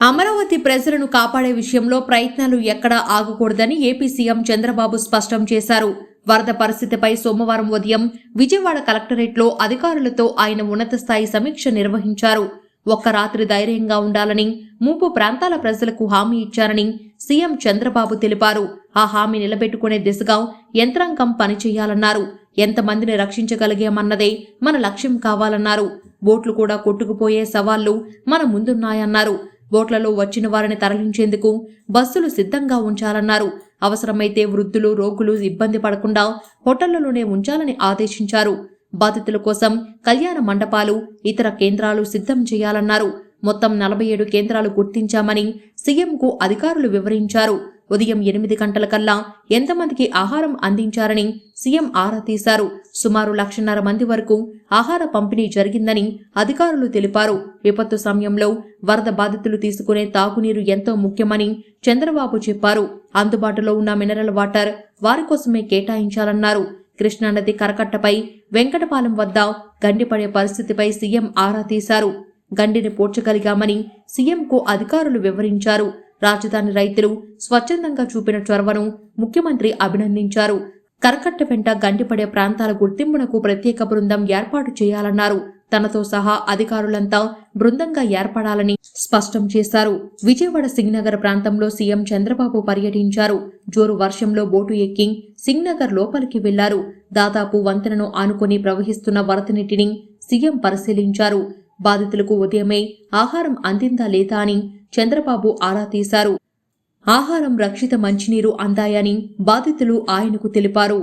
అమరావతి ప్రజలను కాపాడే విషయంలో ప్రయత్నాలు ఎక్కడా ఆగకూడదని ఏపీ సీఎం చంద్రబాబు స్పష్టం చేశారు. వరద పరిస్థితిపై సోమవారం ఉదయం విజయవాడ కలెక్టరేట్లో అధికారులతో ఆయన ఉన్నత స్థాయి సమీక్ష నిర్వహించారు. ఒక్క రాత్రి ధైర్యంగా ఉండాలని, ముంపు ప్రాంతాల ప్రజలకు హామీ ఇచ్చారని సీఎం చంద్రబాబు తెలిపారు. ఆ హామీ నిలబెట్టుకునే దిశగా యంత్రాంగం పనిచేయాలన్నారు. ఎంతమందిని రక్షించగలిగామన్నదే మన లక్ష్యం కావాలన్నారు. బోట్లు కూడా కొట్టుకుపోయే సవాళ్లు మన ముందున్నాయన్నారు. బోట్లలో వచ్చిన వారిని తరలించేందుకు బస్సులు సిద్ధంగా ఉంచాలన్నారు. అవసరమైతే వృద్ధులు, రోగులు ఇబ్బంది పడకుండా హోటళ్లలోనే ఉంచాలని ఆదేశించారు. బాధితుల కోసం కళ్యాణ మండపాలు, ఇతర కేంద్రాలు సిద్ధం చేయాలన్నారు. మొత్తం 47 కేంద్రాలు గుర్తించామని సీఎంకు అధికారులు వివరించారు. ఉదయం 8 గంటలకల్లా ఎంతమందికి ఆహారం అందించారని సీఎం ఆరా తీశారు. సుమారు 1,50,000 మంది వరకు ఆహార పంపిణీ జరిగిందని అధికారులు తెలిపారు. విపత్తు సమయంలో వరద బాధితులు తీసుకునే తాగునీరు ఎంతో ముఖ్యమని చంద్రబాబు చెప్పారు. అందుబాటులో ఉన్న మినరల్ వాటర్ వారి కోసమే కేటాయించాలన్నారు. కృష్ణానది కరకట్టపై వెంకటపాలెం వద్ద గండిపడే పరిస్థితిపై సీఎం ఆరా తీశారు. గండిని పోడ్చగలిగామని సీఎంకు అధికారులు వివరించారు. రాజధాని రైతులు స్వచ్ఛందంగా చూపిన చొరవను ముఖ్యమంత్రి అభినందించారు. కరకట్ట వెంట గండిపడే ప్రాంతాల గుర్తింపునకు ప్రత్యేక బృందం ఏర్పాటు చేయాలన్నారు. తనతో సహా అధికారులంతా బృందంగా ఏర్పడాలని స్పష్టం చేశారు. విజయవాడ సింగ్నగర్ ప్రాంతంలో సీఎం చంద్రబాబు పర్యటించారు. జోరు వర్షంలో బోటు ఎక్కి సింగ్నగర్ లోపలికి వెళ్లారు. దాదాపు వంతెనను ఆనుకుని ప్రవహిస్తున్న వరద నీటిని సీఎం పరిశీలించారు. బాధితులకు ఉదయమే ఆహారం అందిందా లేదా అని చంద్రబాబు ఆరా తీశారు. ఆహారం, రక్షిత మంచినీరు అందాయని బాధితులు ఆయనకు తెలిపారు.